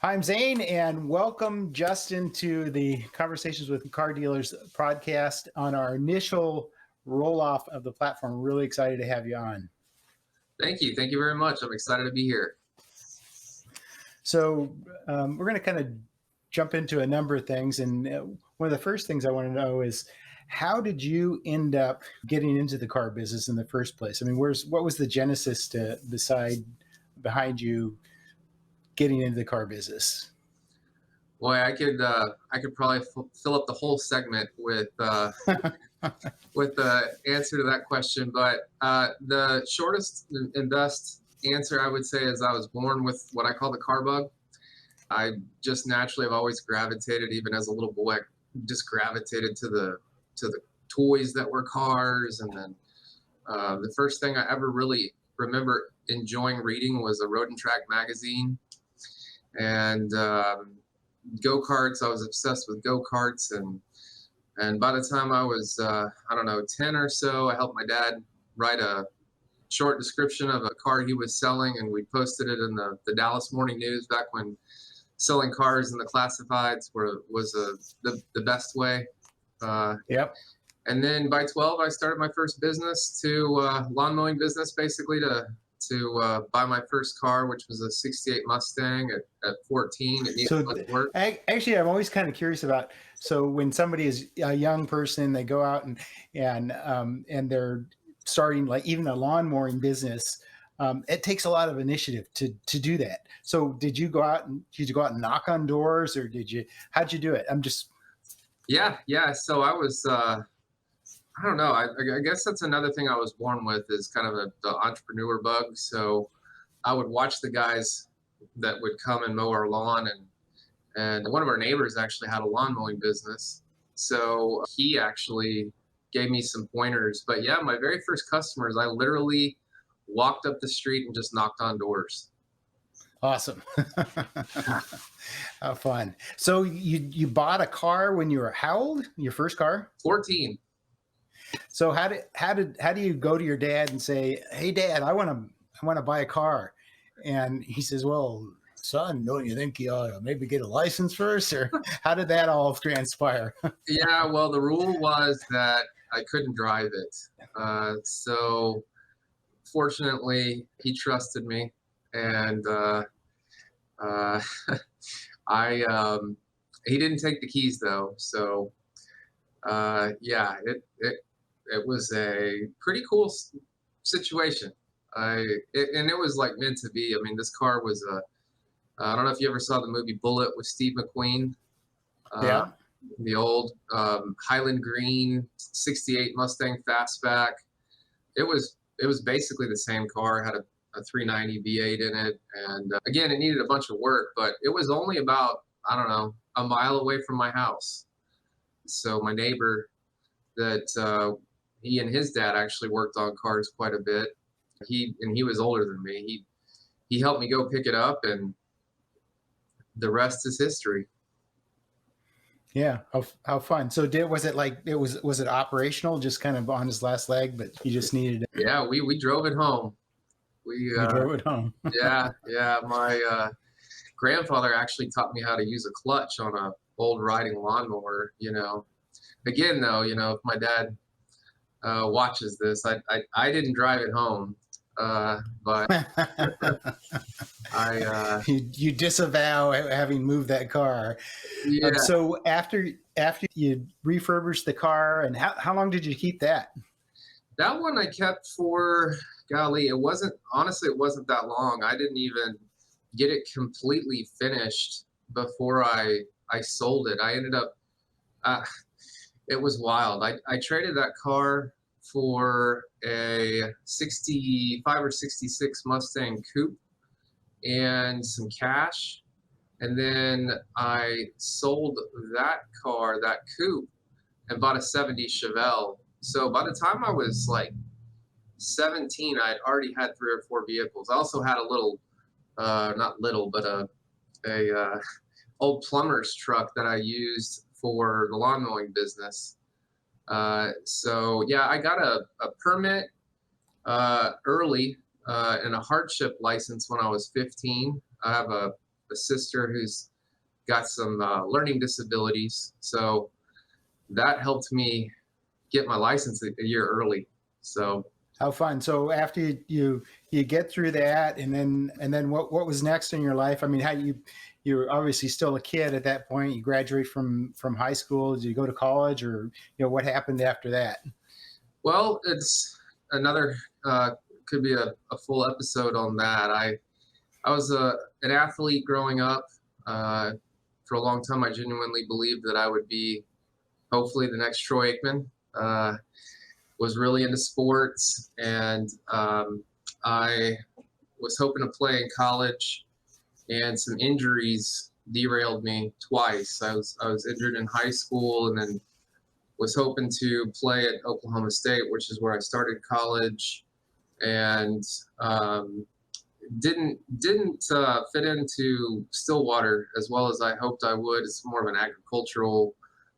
Hi, I'm Zane, and welcome Justin to the Conversations with Car Dealers podcast on our initial roll off of the platform. Really excited to have you on. Thank you. Thank you very much. I'm excited to be here. So, we're going to kind of jump into a number of things. And one of the first things I want to know is how did you end up getting into the car business in the first place? I mean, what was the genesis behind you getting into the car business? Boy, I could probably fill up the whole segment with with the answer to that question. But the shortest and best answer I would say is I was born with what I call the car bug. I just naturally have always gravitated, even as a little boy, just gravitated to the toys that were cars. And then the first thing I ever really remember enjoying reading was a Road and Track magazine. And go-karts. I was obsessed with go-karts, and by the time I was I don't know, 10 or so, I helped my dad write a short description of a car he was selling, and we posted it in the Dallas Morning News back when selling cars in the classifieds was the best way. Yep. And then by 12, I started my first business, lawn mowing business, basically to buy my first car, which was a 68 Mustang at 14. It needed much work. Actually, I'm always kind of curious about, so when somebody is a young person, they go out and they're starting like even a lawn mowing business. It takes a lot of initiative to do that. So did you go out and knock on doors, or how'd you do it? Yeah. So I was, I don't know. I guess that's another thing I was born with, is kind of the entrepreneur bug. So I would watch the guys that would come and mow our lawn, and one of our neighbors actually had a lawn mowing business. So he actually gave me some pointers. But yeah, my very first customers, I literally walked up the street and just knocked on doors. Awesome. How fun. So you bought a car when you were how old? Your first car? 14. So how do you go to your dad and say, "Hey, Dad, I want to buy a car," and he says, "Well, son, don't you think you ought to maybe get a license first?" Or how did that all transpire? Yeah, well, the rule was that I couldn't drive it. So fortunately, he trusted me, and uh, he didn't take the keys though. So yeah, it was a pretty cool situation. And it was like meant to be. I mean, this car was I don't know if you ever saw the movie Bullet with Steve McQueen. Uh, Yeah. the old Highland Green '68 Mustang Fastback. It was basically the same car. It had a 390 V8 in it, and again, it needed a bunch of work, but it was only about, I don't know, a mile away from my house. So my neighbor, that he and his dad actually worked on cars quite a bit. He was older than me. He helped me go pick it up, and the rest is history. Yeah. How fun. So was it operational, just kind of on his last leg, but you just needed it? Yeah, we drove it home. We You drove it home. yeah. My grandfather actually taught me how to use a clutch on a old riding lawnmower. Again, though, if my dad watches this, I didn't drive it home, but I you disavow having moved that car. yeah. So after you refurbished the car, and how long did you keep that? That one I kept for, golly, it wasn't that long. I didn't even get it completely finished before I sold it. I ended up, uh, it was wild. I traded that car for a 65 or 66 Mustang Coupe and some cash. And then I sold that car, that coupe, and bought a '70s Chevelle. So by the time I was like 17, I had already had 3 or 4 vehicles. I also had a little, not little, but a old plumber's truck that I used for the lawn mowing business. So yeah, I got a permit early and a hardship license when I was 15. I have a sister who's got some learning disabilities, so that helped me get my license a year early. So How fun. So after you get through that, and then what was next in your life? I mean, how you're obviously still a kid at that point. You graduate from high school. Did you go to college, or what happened after that? well, it's another could be a full episode on that. I was an athlete growing up. Uh, for a long time, I genuinely believed that I would be hopefully the next Troy Aikman. Was really into sports, and I was hoping to play in college, and some injuries derailed me twice. I was injured in high school, and then was hoping to play at Oklahoma State, which is where I started college, and didn't fit into Stillwater as well as I hoped I would. It's more of an agricultural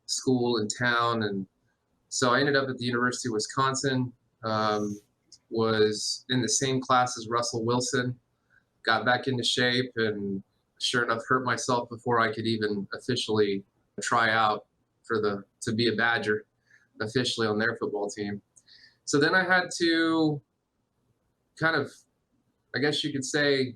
school in town, and so I ended up at the University of Wisconsin. Was in the same class as Russell Wilson. Got back into shape, and sure enough, hurt myself before I could even officially try out to be a Badger officially on their football team. So then I had to kind of, I guess you could say,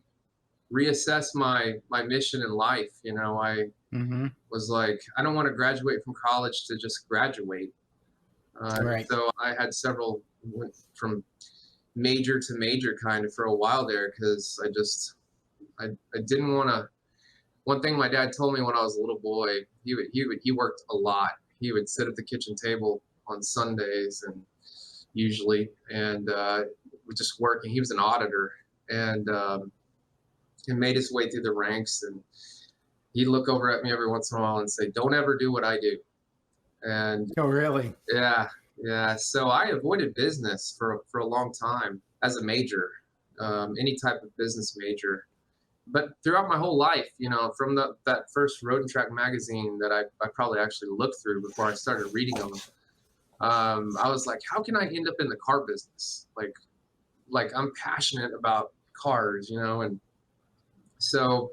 reassess my mission in life. I Hmm. was like, I don't want to graduate from college to just graduate. Right. So I had went from major to major kind of for a while there, because I didn't want to. One thing my dad told me when I was a little boy, he worked a lot. He would sit at the kitchen table on Sundays and usually, and was just working. He was an auditor, and he made his way through the ranks, and he'd look over at me every once in a while and say, "Don't ever do what I do." And Oh, really? yeah, yeah. So I avoided business for a long time as a major, any type of business major. But throughout my whole life, from that first Road and Track magazine that I probably actually looked through before I started reading them, I was like, how can I end up in the car business? Like I'm passionate about cars, and so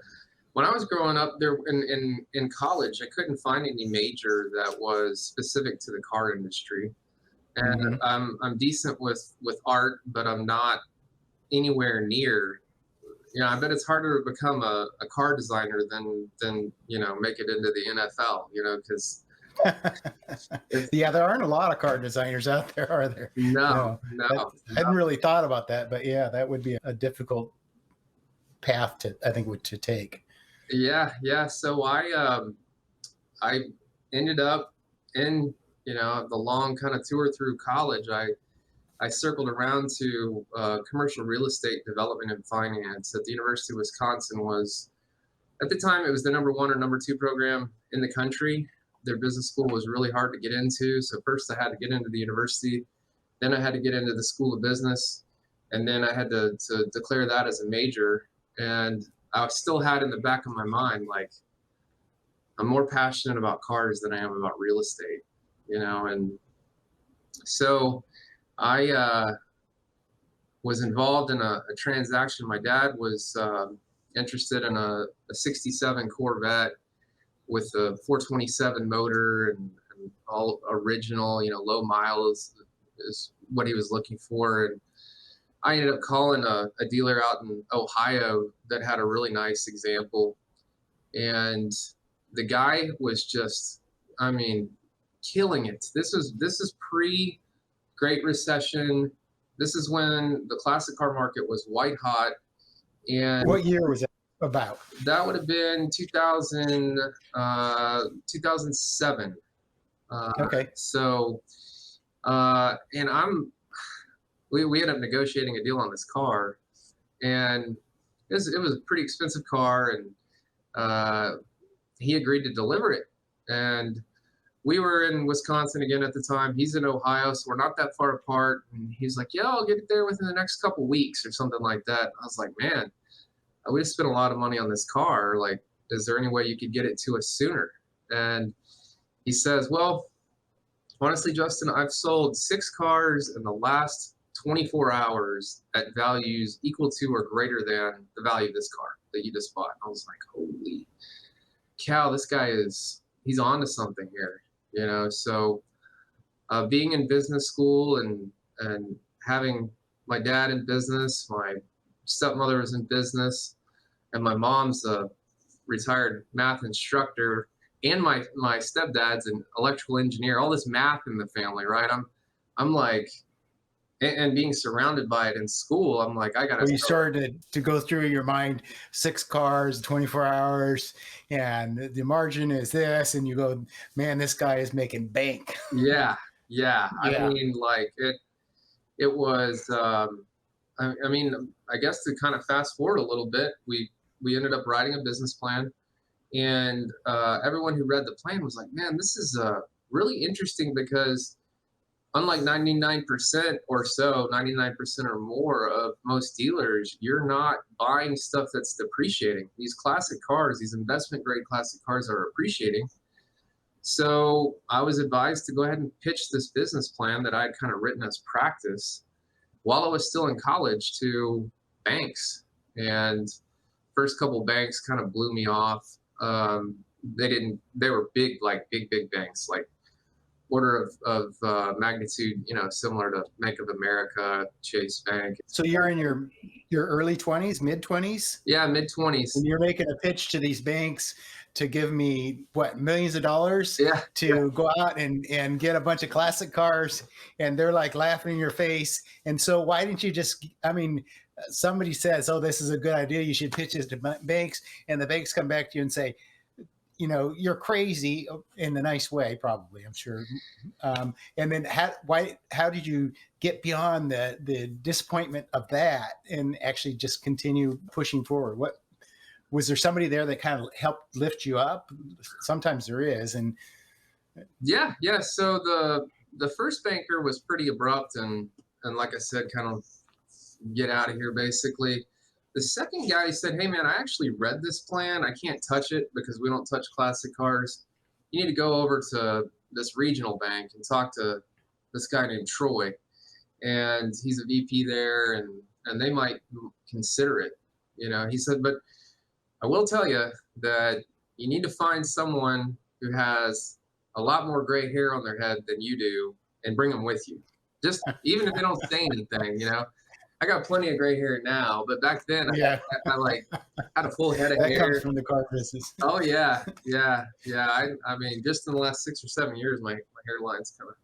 when I was growing up there in college, I couldn't find any major that was specific to the car industry. And Hmm. I'm decent with art, but I'm not anywhere near. I bet it's harder to become a car designer than make it into the NFL. Because it's Yeah, there aren't a lot of car designers out there, are there? no, No, no, I hadn't no. really thought about that, but yeah, that would be a difficult path to, I think, to take. Yeah, yeah. So I ended up in the long kind of tour through college. I circled around to commercial real estate development and finance at the University of Wisconsin. Was at the time it was the number one or number two program in the country. Their business school was really hard to get into. So first I had to get into the university, then I had to get into the school of business, and then I had to declare that as a major. And I still had in the back of my mind, like, I'm more passionate about cars than I am about real estate, and so I was involved in a transaction. My dad was interested in a 67 Corvette with a 427 motor and all original, low miles is what he was looking for. And I ended up calling a dealer out in Ohio that had a really nice example. And the guy was just, I mean, killing it. This is pre Great Recession. This is when the classic car market was white hot, and What year was that about? that would have been 2007. Uh, Okay. so, and we ended up negotiating a deal on this car, and it was a pretty expensive car, and uh, he agreed to deliver it. And we were in Wisconsin again at the time. He's in Ohio, so we're not that far apart. And he's like, "Yeah, I'll get it there within the next couple weeks or something like that." I was like, "Man, we just spent a lot of money on this car. Like, is there any way you could get it to us sooner?" And he says, "Well, honestly, Justin, I've sold 6 cars in the last 24 hours at values equal to or greater than the value of this car." that you just bought. And I was like, holy cow, this guy he's on to something here, you know? So being in business school and having my dad in business, my stepmother was in business, and my mom's a retired math instructor, and my stepdad's an electrical engineer. All this math in the family, right? I'm like, and being surrounded by it in school, I'm like, I gotta Where you start. started to go through your mind 6 cars, 24 hours, and the margin is this, and you go, man, this guy is making bank. Yeah, yeah. I Yeah. mean, like it was. I mean, I guess to kind of fast forward a little bit, we ended up writing a business plan, and everyone who read the plan was like, man, this is really interesting because unlike 99% or so, 99% or more of most dealers, you're not buying stuff that's depreciating. These classic cars, these investment grade classic cars are appreciating. So I was advised to go ahead and pitch this business plan that I had kind of written as practice while I was still in college to banks. And first couple banks kind of blew me off. They were big, like big banks, like order of magnitude, you know, similar to Bank of America, Chase Bank. So you're in your early 20s, mid 20s, Yeah, mid and 20s. you're making a pitch to these banks to give me what, millions of dollars Yeah, yeah, to go out and get a bunch of classic cars, and they're like laughing in your face. And so why didn't you just, I mean, somebody says, oh, this is a good idea, you should pitch this to banks, and the banks come back to you and say, you know, you're crazy, in a nice way, probably, I'm sure. And then how did you get beyond the disappointment of that and actually just continue pushing forward? What was there, somebody there that kind of helped lift you up? Sometimes there is. And yeah. So the first banker was pretty abrupt and like I said, kind of get out of here basically. The second guy said, hey man, I actually read this plan. I can't touch it because we don't touch classic cars. You need to go over to this regional bank and talk to this guy named Troy. And he's a VP there, and they might consider it. You know, he said, but I will tell you that you need to find someone who has a lot more gray hair on their head than you do and bring them with you. Just even if they don't say anything, you know. I got plenty of gray hair now, but back then yeah, I like had a full head of that comes hair. from the car business. Oh yeah. I mean, just in the last 6 or 7 years, my hairline's kind of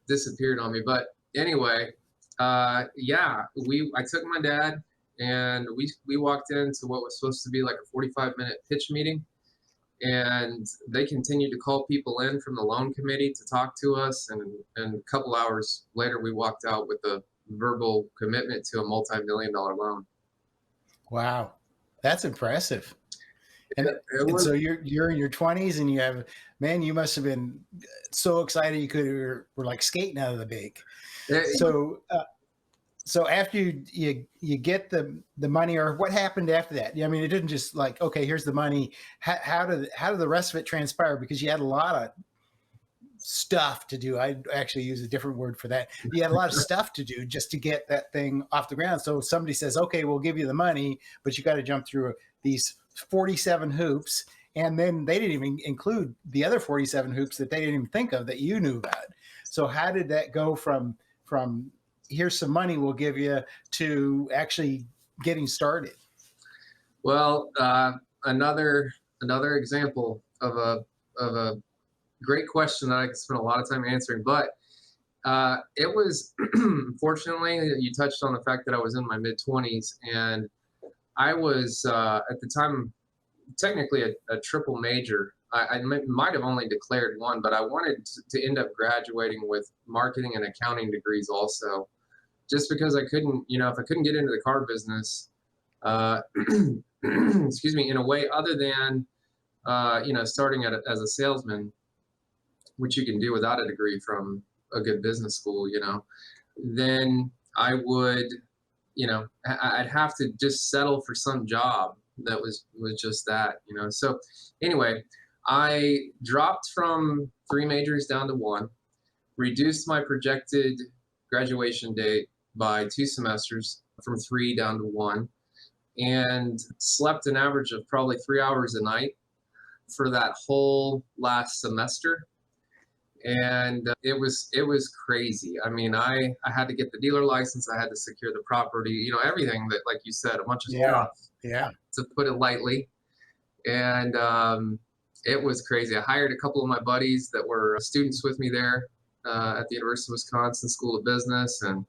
disappeared on me. But anyway, yeah, I took my dad and we walked into what was supposed to be like a 45-minute pitch meeting, and they continued to call people in from the loan committee to talk to us, and a couple hours later we walked out with a verbal commitment to a multi-million-dollar loan. Wow, that's impressive. And It and was. so you're in your 20s, and you have, man, you must have been so excited you could were like skating out of the bank. it, So so after you get the money, or what happened after that? I mean, it didn't just like, okay, here's the money. How did the rest of it transpire? Because you had a lot of stuff to do. I actually use a different word for that. You had a lot of stuff to do just to get that thing off the ground. So somebody says, okay, we'll give you the money, but you got to jump through these 47 hoops. And then they didn't even include the other 47 hoops that they didn't even think of that you knew about. So how did that go from here's some money we'll give you to actually getting started? well, another example of a great question that I could spend a lot of time answering, but it was fortunately you touched on the fact that I was in my mid 20s, and I was at the time technically a triple major. I might have only declared one, but I wanted to end up graduating with marketing and accounting degrees also, just because I couldn't, you know, if I couldn't get into the car business, uh, excuse me, in a way other than, you know, starting as a salesman, which you can do without a degree from a good business school, you know, then I would, you know, I'd have to just settle for some job that was just that, you know. So anyway, I dropped from 3 majors down to one, reduced my projected graduation date by 2 semesters from 3 down to 1, and slept an average of probably 3 hours a night for that whole last semester. And it was crazy. I mean, I had to get the dealer license, I had to secure the property, everything that, like you said, a bunch of Yeah. stuff, Yeah. to put it lightly. And it was crazy. I hired a couple of my buddies that were students with me there at the University of Wisconsin School of Business, and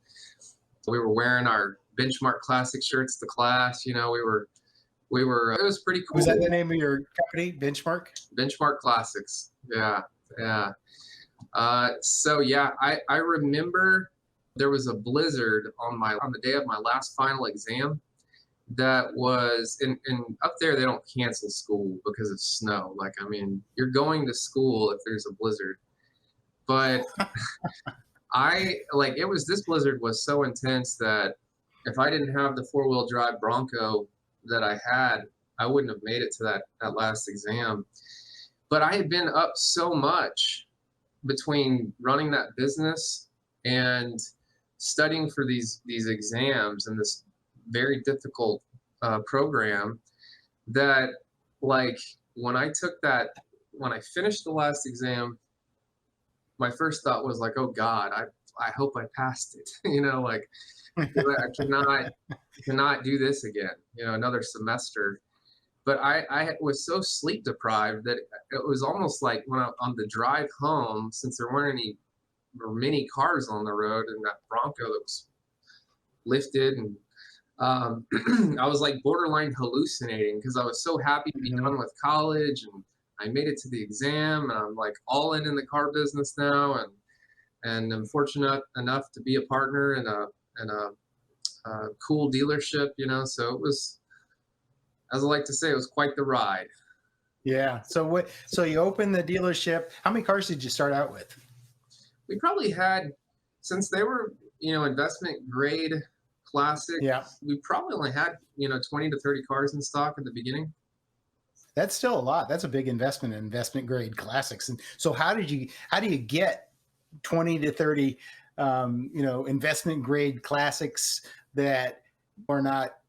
we were wearing our Benchmark Classic shirts to class. We were. It was pretty Was that the cool. name of your company, Benchmark? Benchmark Classics. Yeah, yeah. So yeah, I remember there was a blizzard on the day of my last final exam. That was in up there. They don't cancel school because of snow. Like, I mean, you're going to school if there's a blizzard. But I like it was this blizzard was so intense that if I didn't have the four-wheel drive Bronco that I had, I wouldn't have made it to that last exam. But I had been up so much between running that business and studying for these exams and this very difficult program that, like, when I finished the last exam, my first thought was like, oh God, I hope I passed it. Like, I cannot do this again, another semester. But I was so sleep deprived that it was almost like on the drive home, since there weren't any or many cars on the road, and that Bronco that was lifted, and I was like borderline hallucinating because I was so happy to be Mhm. done with college, and I made it to the exam, and I'm like all in the car business now, and I'm fortunate enough to be a partner in a cool dealership, So it was, as I like to say, it was quite the ride. Yeah. So you opened the dealership. How many cars did you start out with? We probably had, since they were, investment grade Yeah. classics, we probably only had, 20 to 30 cars in stock at the beginning. That's still a lot. That's a big investment in investment grade classics. And so how do you get 20 to 30 investment grade classics that are not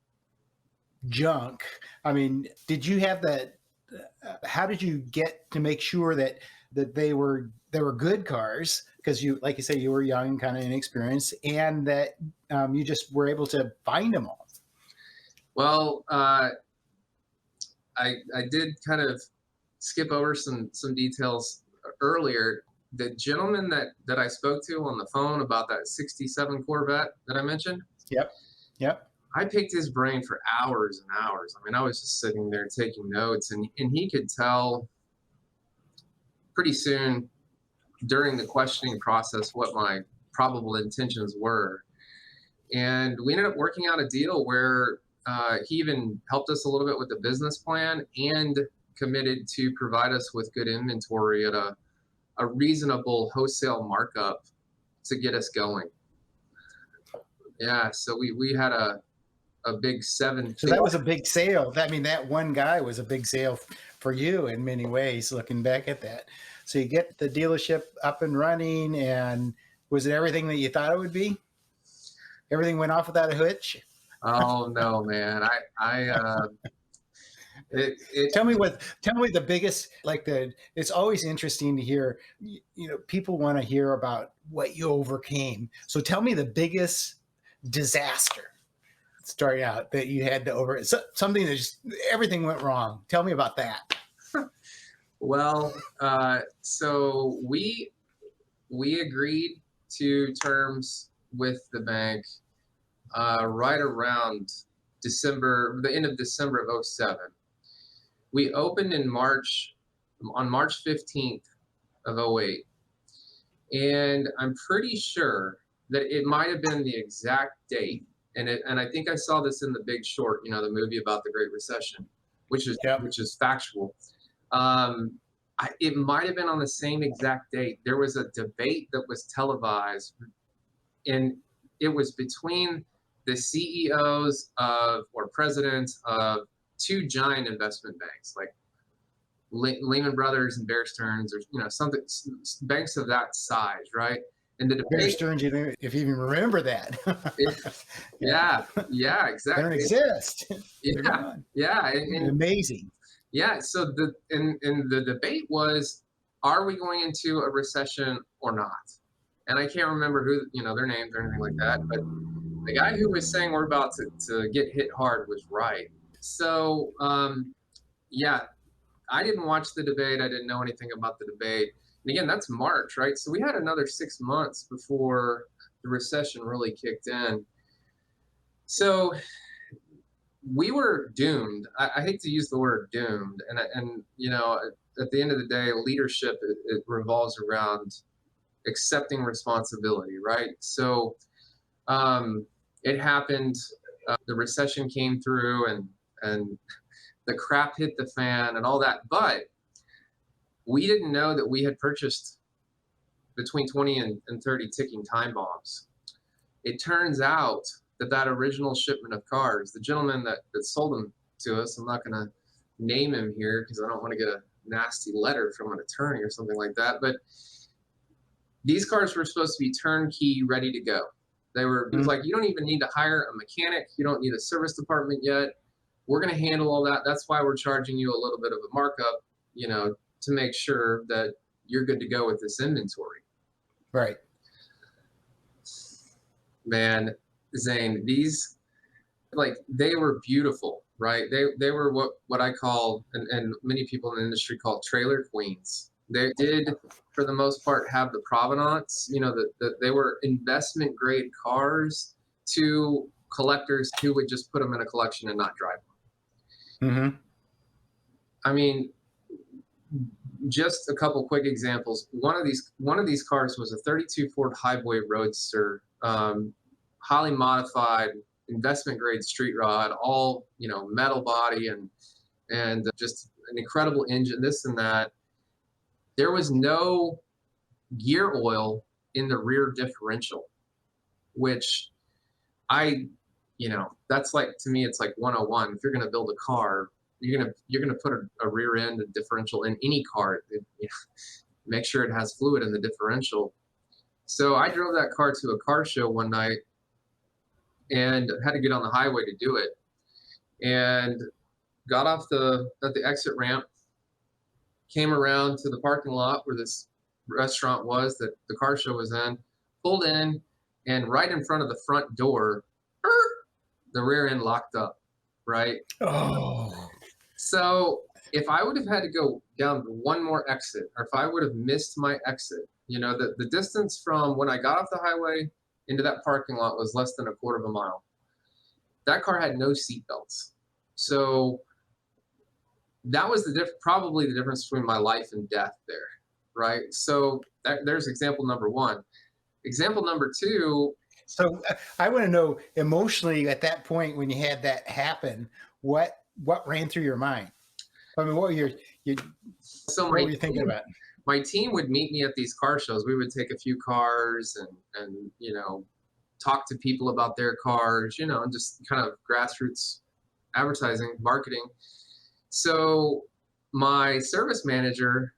junk? I mean, did you have that how did you get to make sure that they were good cars, because you, like you say, you were young, kind of inexperienced, and that you just were able to find them all? Well, I did kind of skip over some details earlier. The gentleman that I spoke to on the phone about that '67 Corvette that I mentioned, Yep. Yep. I picked his brain for hours and hours. I mean, I was just sitting there taking notes, and he could tell pretty soon during the questioning process what my probable intentions were. And we ended up working out a deal where he even helped us a little bit with the business plan and committed to provide us with good inventory at a reasonable wholesale markup to get us going. Yeah, so we had a big seven So that was a big sale. I mean, that one guy was a big sale for you in many ways, looking back at that. So you get the dealership up and running, and was it everything that you thought it would be? Everything went off without a hitch? Oh no, man. It Tell me the biggest, like, it's always interesting to hear, people want to hear about what you overcame. So tell me the biggest disaster starting out that you had to something that just everything went wrong. Tell me about that. Well, so we agreed to terms with the bank right around the end of December of '07. We opened on March 15th of '08. And I'm pretty sure that it might have been the exact date. And I think I saw this in The Big Short, the movie about the Great Recession, which is Yep. which is factual. It might have been on the same exact date. There was a debate that was televised, and it was between the CEOs or presidents of two giant investment banks, like Lehman Brothers and Bear Stearns, or something, banks of that size, right? in the Bear debate. Stearns, if you even remember that. Yeah. Yeah, yeah, They don't exactly. exist. They're Yeah, gone. yeah, and Amazing. yeah. So in the debate was, are we going into a recession or not? And I can't remember who, their names or anything like that, but the guy who was saying we're about to get hit hard was right. So yeah, I didn't watch the debate. I didn't know anything about the debate. And again, that's March, right? So we had another 6 months before the recession really kicked in. So we were doomed. I hate to use the word doomed, and at the end of the day, leadership, it revolves around accepting responsibility, right? So um, it happened. The recession came through, and the crap hit the fan, and all that. But we didn't know that we had purchased between 20 and 30 ticking time bombs. It turns out that that original shipment of cars, the gentleman that sold them to us, I'm not going to name him here because I don't want to get a nasty letter from an attorney or something like that, but these cars were supposed to be turnkey, ready to go. It was Mhm. like, you don't even need to hire a mechanic. You don't need a service department yet. We're going to handle all that. That's why we're charging you a little bit of a markup, to make sure that you're good to go with this inventory. Right. Man, Zane, these, like, they were beautiful, right? They were what I call, and many people in the industry call, trailer queens. They did, for the most part, have the provenance. That they were investment grade cars to collectors who would just put them in a collection and not drive them. Hmm. I mean, just a couple quick examples. One of these cars was a 32 Ford Highway Roadster, highly modified, investment grade street rod, all metal body, and just an incredible engine, this and that. There was no gear oil in the rear differential, which I, that's like, to me, it's like 101. If you're going to build a car, you're gonna put a rear end and differential in any car. Make sure it has fluid in the differential. So I drove that car to a car show one night and had to get on the highway to do it. And got off at the exit ramp, came around to the parking lot where this restaurant was that the car show was in, pulled in, and right in front of the front door, the rear end locked up, right? Oh. So if I would have had to go down one more exit, or if I would have missed my exit, the distance from when I got off the highway into that parking lot was less than a quarter of a mile. That car had no seat belts. So that was probably the difference between my life and death there, right? So there's example number one. Example number two. So I want to know emotionally at that point when you had that happen, what ran through your mind? I mean, So what were you thinking about? my team would meet me at these car shows. We would take a few cars and talk to people about their cars, and just kind of grassroots advertising, marketing. So my service manager,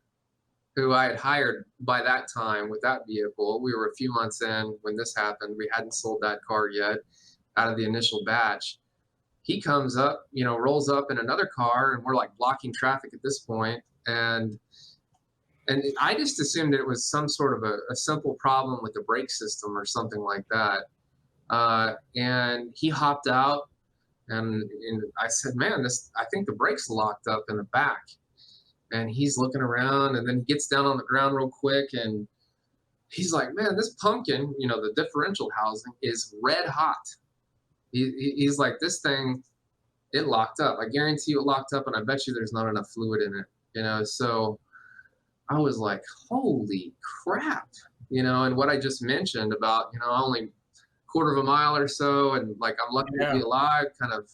who I had hired by that time with that vehicle, we were a few months in when this happened. We hadn't sold that car yet out of the initial batch. He comes up, rolls up in another car, and we're like blocking traffic at this point. And I just assumed it was some sort of a simple problem with the brake system or something like that. And he hopped out, and I said, "Man, I think the brake's locked up in the back." And he's looking around, and then he gets down on the ground real quick, and he's like, "Man, this pumpkin, the differential housing is red hot." He's like, "This thing, it locked up. I guarantee you it locked up, and I bet you there's not enough fluid in it." So I was like, "Holy crap." And what I just mentioned about, only quarter of a mile or so, and like, I'm lucky to be Yeah. alive, kind of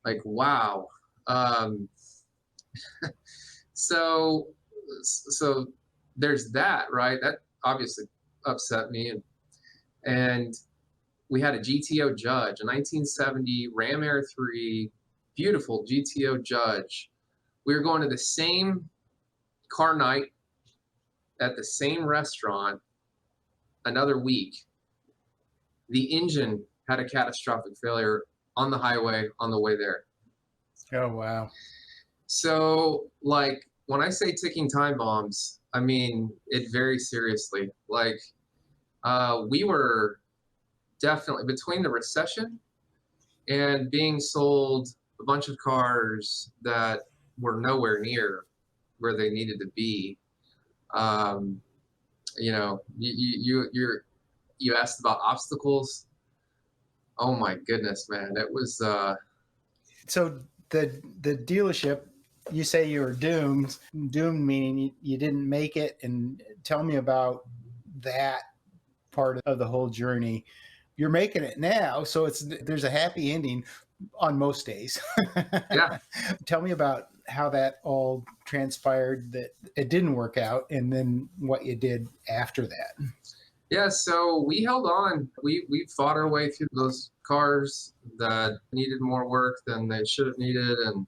like, wow. Um, so so there's that, right? That obviously upset me, and we had a GTO Judge, a 1970 Ram Air 3, beautiful GTO Judge. We were going to the same car night at the same restaurant. another week, the engine had a catastrophic failure on the highway on the way there. Oh, wow. So, like, when I say ticking time bombs, I mean it very seriously. Like, we were definitely between the recession and being sold a bunch of cars that were nowhere near where they needed to be. Um, you asked about obstacles. Oh my goodness, man, it was So the dealership, you say you were doomed. Doomed meaning you didn't make it. And tell me about that part of the whole journey. You're making it now, so there's a happy ending on most days. yeah. Tell me about how that all transpired, that it didn't work out, and then what you did after that. Yeah, so we held on. We fought our way through those cars that needed more work than they should have needed, and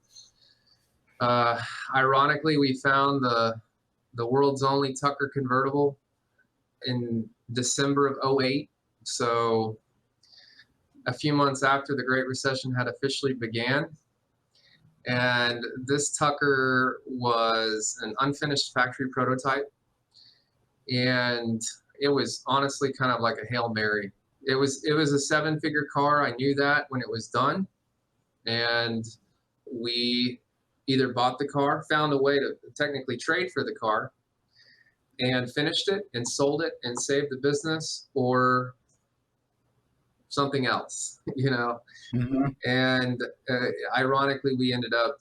uh, ironically, we found the world's only Tucker convertible in December of '08. So a few months after the Great Recession had officially began, and this Tucker was an unfinished factory prototype, and it was honestly kind of like a Hail Mary. It was a seven-figure car. I knew that when it was done, and we either bought the car, found a way to technically trade for the car, and finished it and sold it and saved the business, or something else, you know. Mm-hmm. And ironically, we ended up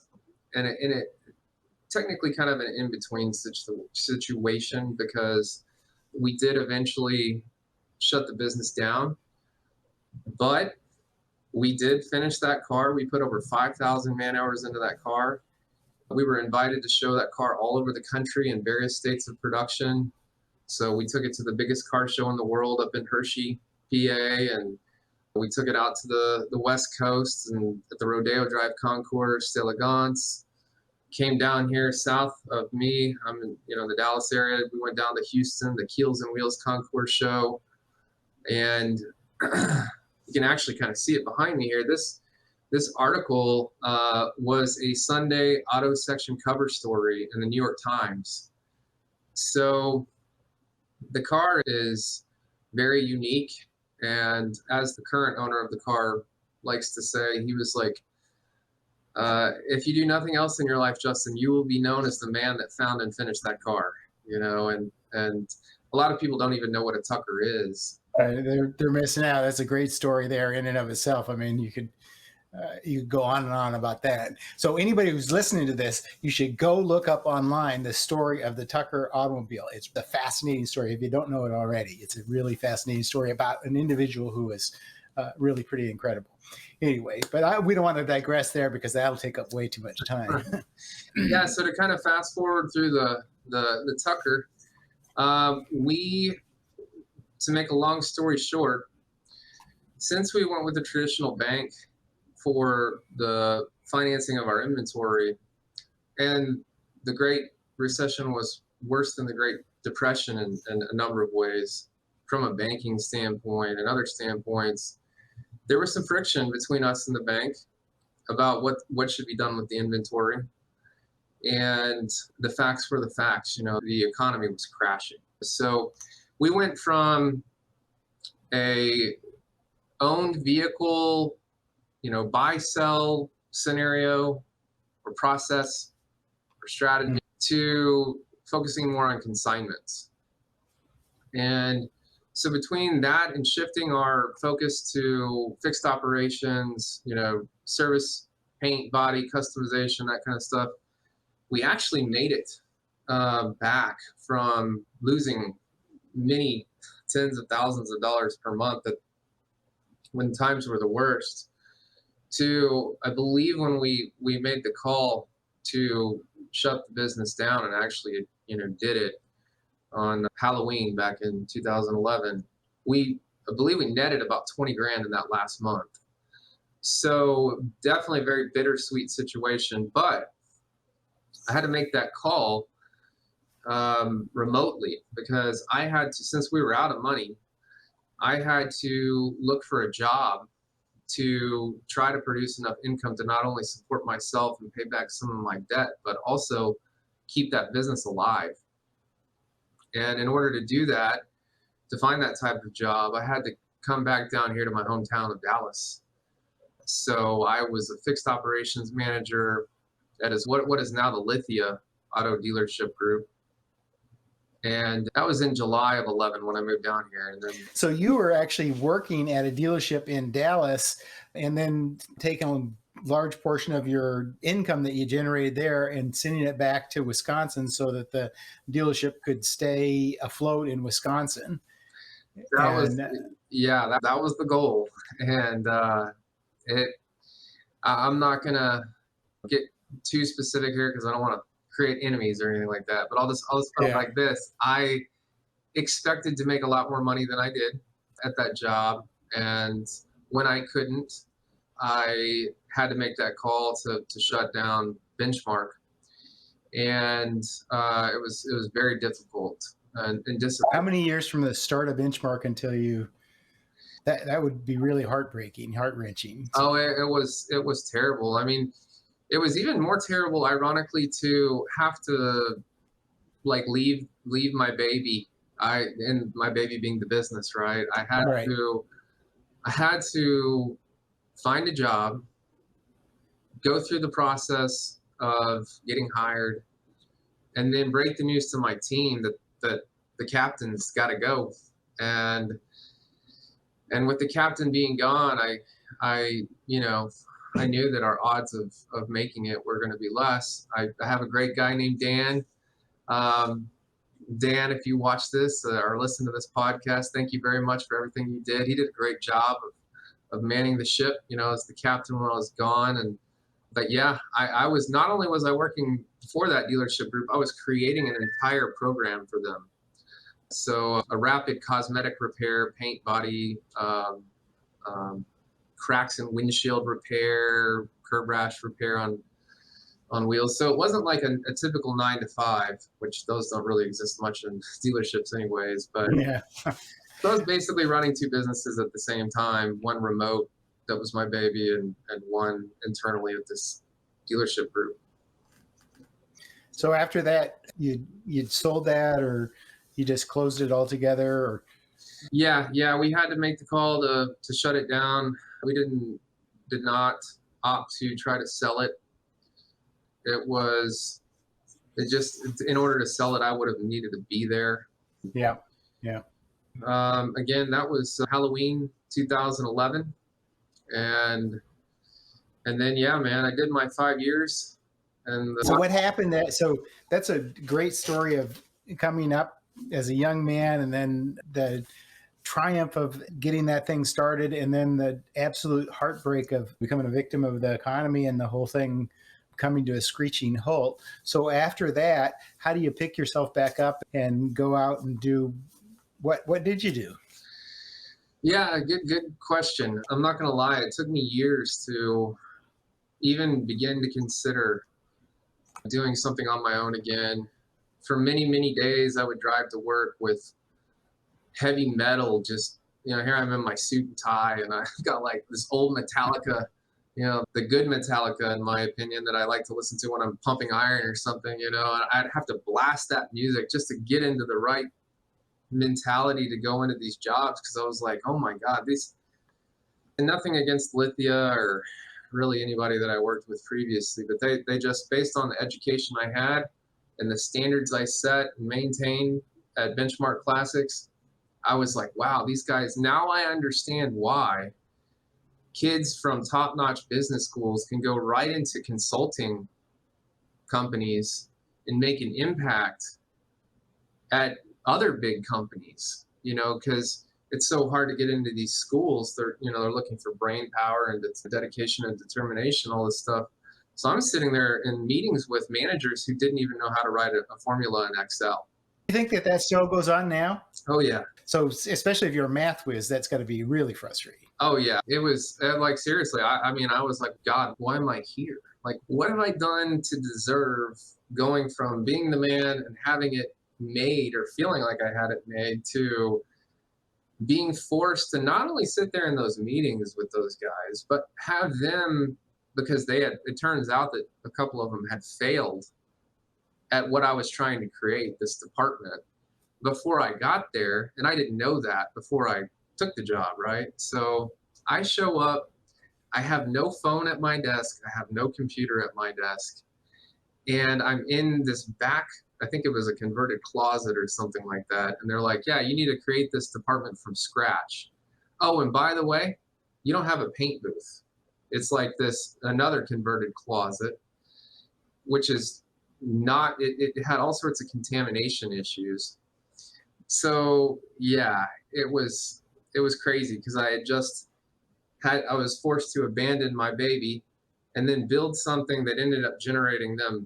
in it technically kind of an in-between situation, because we did eventually shut the business down, but we did finish that car. We put over 5,000 man hours into that car. We were invited to show that car all over the country in various states of production. So we took it to the biggest car show in the world up in Hershey, PA, and we took it out to the West Coast and at the Rodeo Drive Concours d'Elegance. Came down here south of me. I'm in, the Dallas area. We went down to Houston, the Keels and Wheels Concours show, and you can actually kind of see it behind me here. This article was a Sunday auto section cover story in the New York Times. So the car is very unique, and as the current owner of the car likes to say, he was like, if you do nothing else in your life, Justin, you will be known as the man that found and finished that car. And a lot of people don't even know what a Tucker is. They're missing out. That's a great story there in and of itself. I mean, you could go on and on about that. So anybody who's listening to this, you should go look up online the story of the Tucker automobile. It's a fascinating story. If you don't know it already, it's a really fascinating story about an individual who was really pretty incredible. Anyway, but we don't want to digress there because that'll take up way too much time. Yeah, so to kind of fast forward through the Tucker, to make a long story short, since we went with the traditional bank for the financing of our inventory, and the Great Recession was worse than the Great Depression in a number of ways, from a banking standpoint and other standpoints, there was some friction between us and the bank about what should be done with the inventory. And the facts were the facts. The economy was crashing. So we went from a owned vehicle, buy sell scenario or process or strategy to focusing more on consignments. And so between that and shifting our focus to fixed operations, service, paint, body, customization, that kind of stuff, we actually made it back from losing many tens of thousands of dollars per month when times were the worst, to, I believe, when we made the call to shut the business down and actually did it on Halloween back in 2011, I believe we netted about 20 grand in that last month. So definitely a very bittersweet situation, but I had to make that call remotely, because I had to, since we were out of money, I had to look for a job to try to produce enough income to not only support myself and pay back some of my debt, but also keep that business alive. And in order to do that, to find that type of job, I had to come back down here to my hometown of Dallas. So I was a fixed operations manager at what is now the Lithia Auto Dealership Group. And that was in July of 11 when I moved down here. And then, So you were actually working at a dealership in Dallas and then taking a large portion of your income that you generated there and sending it back to Wisconsin so that the dealership could stay afloat in Wisconsin. that was, And yeah, that was the goal. And it, I'm not going to get too specific here because I don't want to create enemies or anything like that. But I'll just put it yeah, like this. I expected to make a lot more money than I did at that job. And when I couldn't, I had to make that call to shut down Benchmark. And it was very difficult and how disappointing. many years from the start of Benchmark until you that would be really heartbreaking, heart-wrenching. Oh, it was terrible. I mean, it was even more terrible, ironically, to have to like leave my baby. And my baby being the business, right? Right. I had to find a job, go through the process of getting hired, and then break the news to my team that the captain's got to go. And with the captain being gone, I I knew that our odds of making it were going to be less. I have a great guy named Dan. Um, Dan, if you watch this or listen to this podcast, thank you very much for everything you did. He did a great job of manning the ship, as the captain when I was gone. But yeah, I was, not only was I working for that dealership group, I was creating an entire program for them. So a rapid cosmetic repair, paint, body, um, cracks in windshield repair, curb rash repair on wheels. So it wasn't like a typical 9 to 5, which those don't really exist much in dealerships anyways. But Yeah. so I was basically running two businesses at the same time, one remote that was my baby, and one internally at this dealership group. So after that, you'd sold that, or you just closed it altogether, or Yeah, we had to make the call to shut it down. We did not opt to try to sell it. It just, in order to sell it, I would have needed to be there. yeah, yeah. Again, that was Halloween 2011, and then yeah, man, I did my 5 years, and So what happened? So that's a great story of coming up as a young man, and then the triumph of getting that thing started, and then the absolute heartbreak of becoming a victim of the economy and the whole thing coming to a screeching halt. So after that, how do you pick yourself back up and go out and do what did you do? yeah, good question. I'm not gonna lie, it took me years to even begin to consider doing something on my own again. For many days, I would drive to work with heavy metal, just, here I'm in my suit and tie, and I got like this old Metallica, the good Metallica, in my opinion, that I like to listen to when I'm pumping iron or something, and I'd have to blast that music just to get into the right mentality to go into these jobs, because I was like, oh my God, and nothing against Lithia or really anybody that I worked with previously, but they just, based on the education I had and the standards I set and maintained at Benchmark Classics, I was like, wow, these guys, now I understand why kids from top-notch business schools can go right into consulting companies and make an impact at other big companies, because it's so hard to get into these schools. They're looking for brain power and dedication and determination, all this stuff. So I'm sitting there in meetings with managers who didn't even know how to write a formula in Excel. You think that still goes on now? Oh yeah. So especially if you're a math whiz, that's got to be really frustrating. Oh yeah. It was like, seriously, I mean, I was like, God, why am I here? Like, what have I done to deserve going from being the man and having it made, or feeling like I had it made, to being forced to not only sit there in those meetings with those guys, but have them, because it turns out that a couple of them had failed at what I was trying to create, this department, before I got there. And I didn't know that before I took the job, right? So I show up, I have no phone at my desk, I have no computer at my desk, and I'm in this back, I think it was a converted closet or something like that. And they're like, yeah, you need to create this department from scratch. Oh, and by the way, you don't have a paint booth. It's like this another converted closet, which is not, it had all sorts of contamination issues. So yeah, it was crazy because I was forced to abandon my baby and then build something that ended up generating them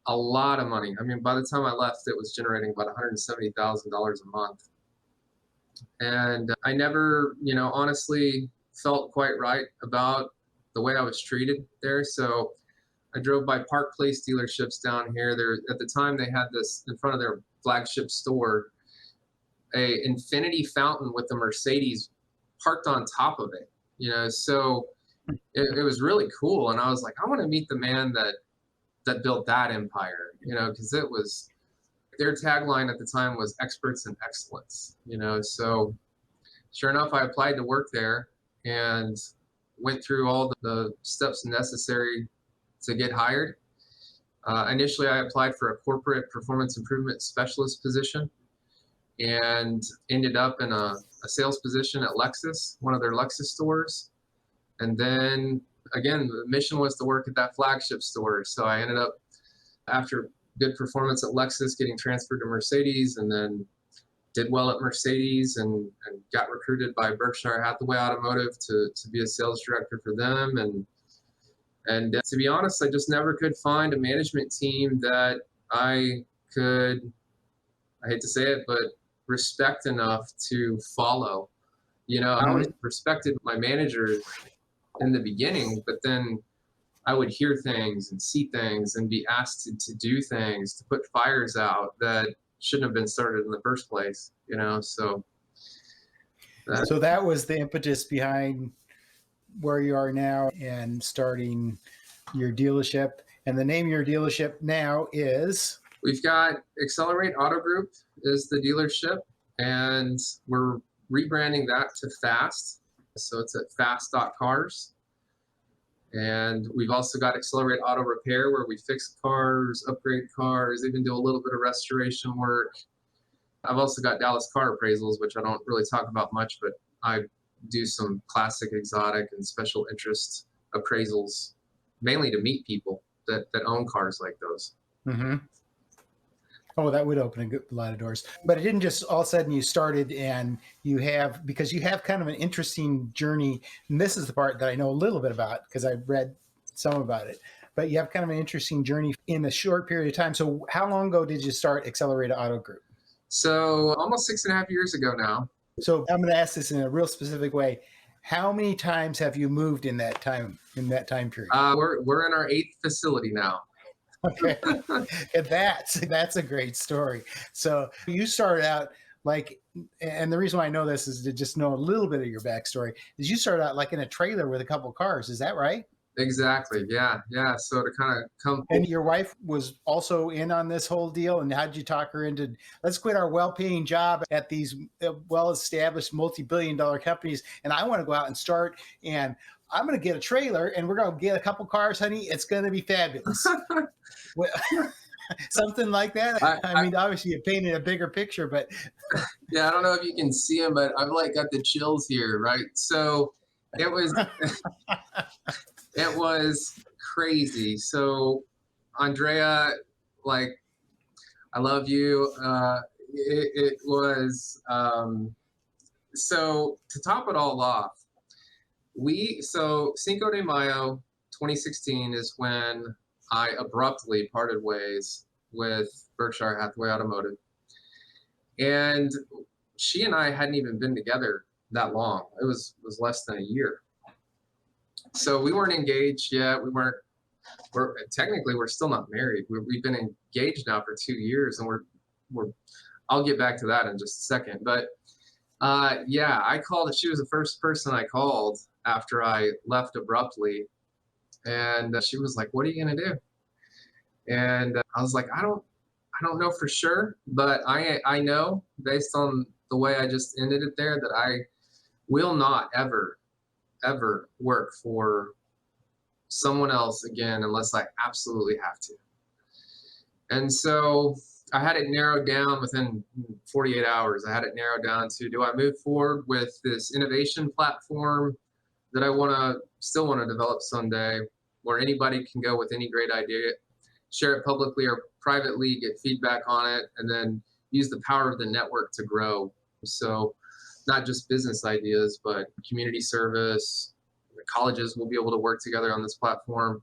a lot of money. I mean, by the time I left, it was generating about $170,000 a month. And I never, honestly felt quite right about the way I was treated there. So I drove by Park Place dealerships down here. There, at the time, they had this in front of their flagship store, a infinity fountain with a Mercedes parked on top of it. So it was really cool. And I was like, I want to meet the man that built that empire, because it was, their tagline at the time was experts in excellence, so sure enough, I applied to work there and went through all the steps necessary to get hired. Initially, I applied for a corporate performance improvement specialist position and ended up in a sales position at Lexus, one of their Lexus stores. And then again, the mission was to work at that flagship store. So I ended up, after good performance at Lexus, getting transferred to Mercedes, and then did well at Mercedes and got recruited by Berkshire Hathaway Automotive to be a sales director for them. And to be honest, I just never could find a management team that I could, I hate to say it, but respect enough to follow. I always respected my managers in the beginning, but then I would hear things and see things and be asked to do things, to put fires out that shouldn't have been started in the first place, so. So that was the impetus behind where you are now and starting your dealership. And the name of your dealership now is? We've got Accelerate Auto Group is the dealership, and we're rebranding that to FAST. So it's at FAST.CARS. And we've also got Accelerate Auto Repair, where we fix cars, upgrade cars, even do a little bit of restoration work. I've also got Dallas Car Appraisals, which I don't really talk about much, but I do some classic, exotic, and special interest appraisals, mainly to meet people that own cars like those. Mm-hmm. Oh, that would open a lot of doors. But it didn't just all of a sudden you started, and because you have kind of an interesting journey. And this is the part that I know a little bit about because I've read some about it. But you have kind of an interesting journey in a short period of time. So how long ago did you start Accelerate Auto Group? So almost 6.5 years ago now. So I'm going to ask this in a real specific way. How many times have you moved in that time period? We're in our 8th facility now. Okay. That's a great story. So you started out and the reason why I know this is to just know a little bit of your backstory, is you started out like in a trailer with a couple cars. Is that right? Exactly. Yeah. So to kind of come. And your wife was also in on this whole deal. And how did you talk her into, let's quit our well-paying job at these well-established multi-billion-dollar companies, and I want to go out and start, and I'm going to get a trailer, and we're going to get a couple cars, honey. It's going to be fabulous. Something like that. I mean, obviously you painted a bigger picture, but yeah, I don't know if you can see them, but I've got the chills here, right? So it was it was crazy. So Andrea, I love you. It was so to top it all off, Cinco de Mayo 2016 is when I abruptly parted ways with Berkshire Hathaway Automotive. And she and I hadn't even been together that long. It was less than a year. So we weren't engaged yet. Technically we're still not married. We've been engaged now for 2 years, and I'll get back to that in just a second. But Yeah, I called. She was the first person I called after I left abruptly, and she was like, "What are you gonna do?" And I was like, I don't know for sure, but I know based on the way I just ended it there that I will not ever work for someone else again unless I absolutely have to. And so I had it narrowed down within 48 hours. I had it narrowed down to, do I move forward with this innovation platform that I still want to develop someday, where anybody can go with any great idea, share it publicly or privately, get feedback on it, and then use the power of the network to grow. So not just business ideas, but community service. The colleges will be able to work together on this platform.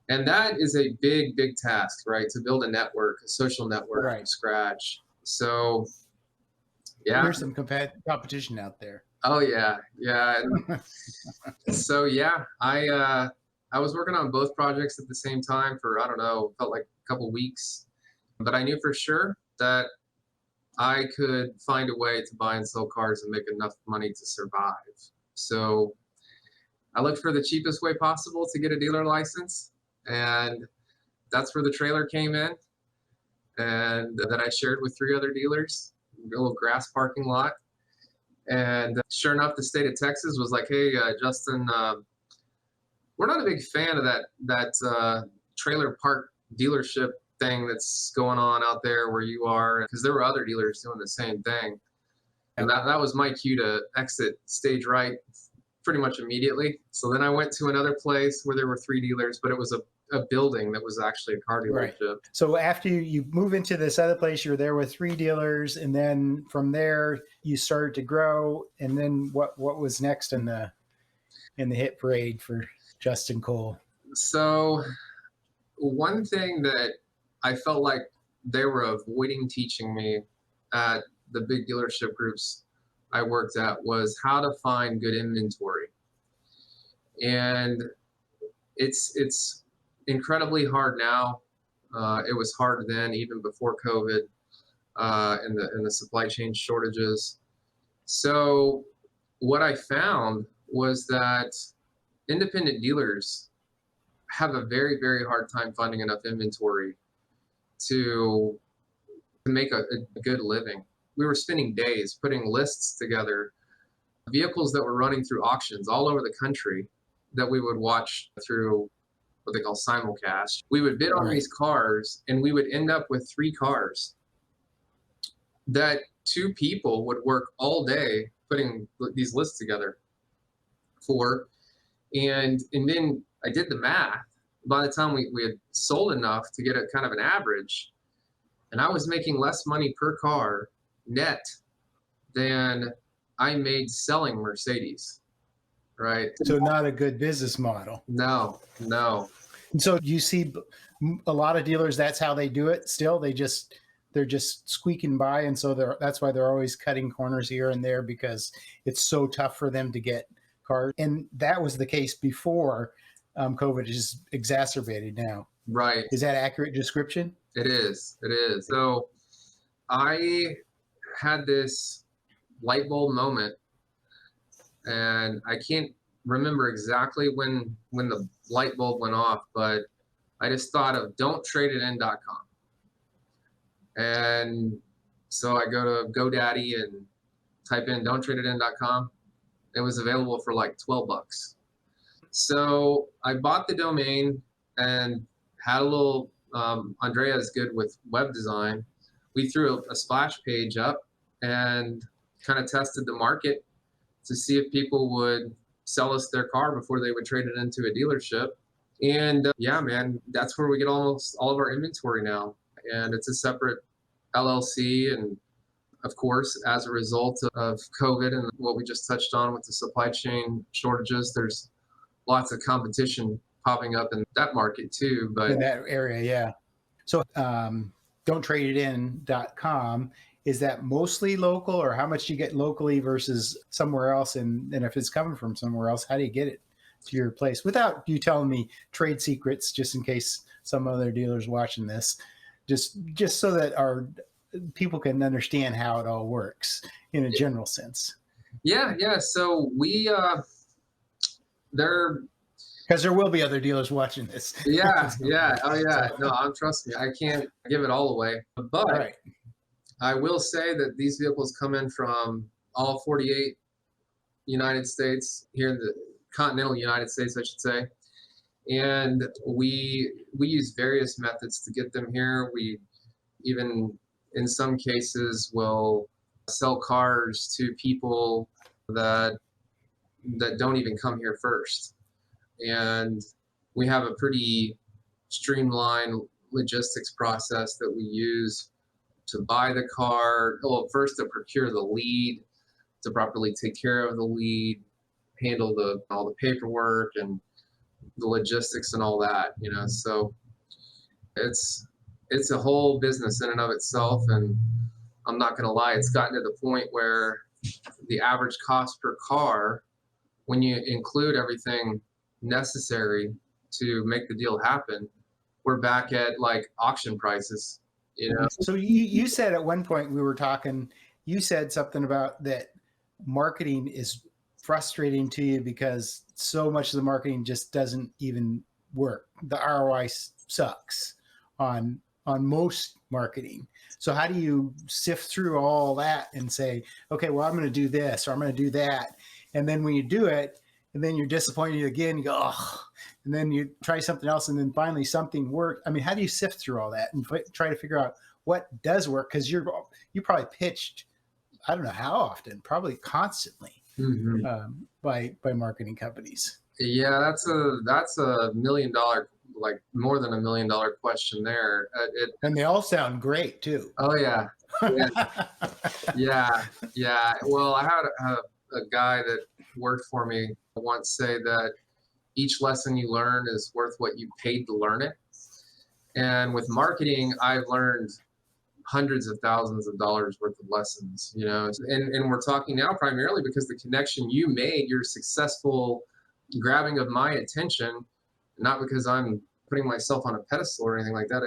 And that is a big task, right? To build a network, a social network from Right. scratch. So yeah. There's some competition out there. Oh yeah. Yeah. So yeah, I was working on both projects at the same time for, I don't know, felt like a couple weeks, but I knew for sure that I could find a way to buy and sell cars and make enough money to survive. So I looked for the cheapest way possible to get a dealer license, and that's where the trailer came in, and that I shared with three other dealers, a little grass parking lot. And sure enough, the state of Texas was like, "Hey, Justin, we're not a big fan of that trailer park dealership thing that's going on out there where you are," because there were other dealers doing the same thing. And that was my cue to exit stage right pretty much immediately. So then I went to another place where there were three dealers, but it was a building that was actually a car Right. dealership. So after you move into this other place, you're there with three dealers, and then from there you started to grow. And then what was next in the hit parade for Justin Cole? So one thing that I felt like they were avoiding teaching me at the big dealership groups I worked at was how to find good inventory. And it's incredibly hard now. It was hard then, even before COVID, in the supply chain shortages. So what I found was that independent dealers have a very hard time finding enough inventory to make a good living. We were spending days putting lists together, vehicles that were running through auctions all over the country that we would watch through what they call simulcast. We would bid on Right. these cars, and we would end up with three cars that two people would work all day putting these lists together for. And then I did the math. By the time we had sold enough to get a kind of an average, and I was making less money per car net than I made selling Mercedes, right? So not a good business model. No. And so you see a lot of dealers, that's how they do it. Still, they're just squeaking by, and so that's why they're always cutting corners here and there, because it's so tough for them to get cars. And that was the case before COVID is exacerbated now. Right. Is that accurate description? It is. It is. So I had this light bulb moment, and I can't remember exactly when the light bulb went off, but I just thought of don'ttradeitin.com. And so I go to GoDaddy and type in don'ttradeitin.com. It was available for like $12. So I bought the domain and had a little, Andrea is good with web design. We threw a splash page up and kind of tested the market to see if people would sell us their car before they would trade it into a dealership. And yeah, man, that's where we get almost all of our inventory now. And it's a separate LLC. And of course, as a result of COVID and what we just touched on with the supply chain shortages, there's lots of competition popping up in that market too. But In that area, yeah. So don'ttradeitin.com, is that mostly local, or how much do you get locally versus somewhere else? And if it's coming from somewhere else, how do you get it to your place without you telling me trade secrets, just in case some other dealers watching this, just so that our people can understand how it all works in a general sense. Yeah. So they're Because there will be other dealers watching this. yeah. Oh yeah. So, No, trust me, I can't give it all away, but right. I will say that these vehicles come in from all 48 United States, here in the continental United States, I should say. And we use various methods to get them here. We even in some cases will sell cars to people that don't even come here first. And we have a pretty streamlined logistics process that we use to buy the car. Well, first to procure the lead, to properly take care of the lead, handle all the paperwork and the logistics and all that, So it's a whole business in and of itself, and I'm not going to lie, it's gotten to the point where the average cost per car, when you include everything necessary to make the deal happen, we're back at like auction prices. So you said at one point we were talking, you said something about that marketing is frustrating to you because so much of the marketing just doesn't even work. The ROI sucks on most marketing. So how do you sift through all that and say, okay, well, I'm going to do this or I'm going to do that. And then when you do it, and then you're disappointed again, you go, oh, and then you try something else, and then finally something worked. I mean, how do you sift through all that and try to figure out what does work? Because you probably pitched, I don't know how often, probably constantly by marketing companies. Yeah, that's a $1 million, like more than $1 million question there. And they all sound great too. Oh yeah, yeah. Well, I had a guy that worked for me once say that each lesson you learn is worth what you paid to learn it. And with marketing, I've learned hundreds of thousands of dollars worth of lessons, and we're talking now primarily because the connection you made, your successful grabbing of my attention, not because I'm putting myself on a pedestal or anything like that.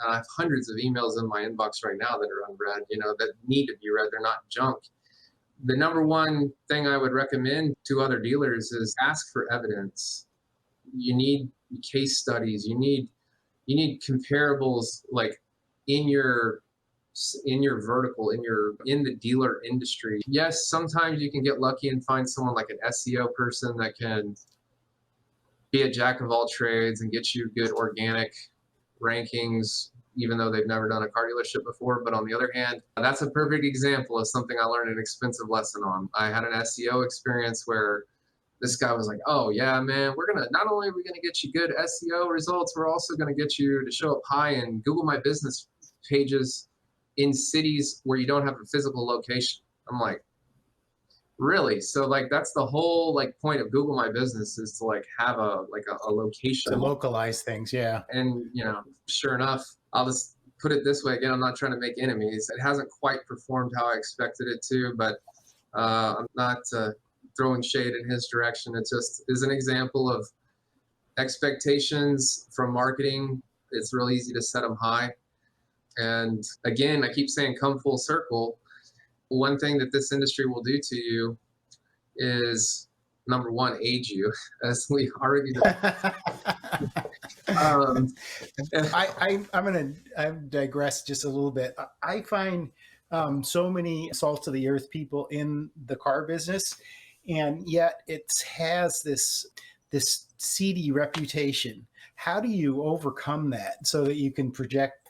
I have hundreds of emails in my inbox right now that are unread, that need to be read. They're not junk. The number one thing I would recommend to other dealers is ask for evidence. You need case studies. You need comparables, like in your vertical, in the dealer industry. Yes, sometimes you can get lucky and find someone like an SEO person that can be a jack of all trades and get you good organic rankings, even though they've never done a car dealership before. But on the other hand, that's a perfect example of something I learned an expensive lesson on. I had an SEO experience where this guy was like, oh yeah, man, not only are we gonna get you good SEO results, we're also gonna get you to show up high in Google My Business pages in cities where you don't have a physical location. I'm like, really? So like that's the whole like point of Google My Business, is to like have a location to localize things. Yeah. And sure enough, I'll just put it this way again, I'm not trying to make enemies. It hasn't quite performed how I expected it to, but I'm not throwing shade in his direction. It just is an example of expectations from marketing. It's real easy to set them high. And again, I keep saying come full circle. One thing that this industry will do to you is, number one, age you, as we already I'm going to digress just a little bit. I find so many salt of the earth people in the car business, and yet it has this seedy reputation. How do you overcome that so that you can project,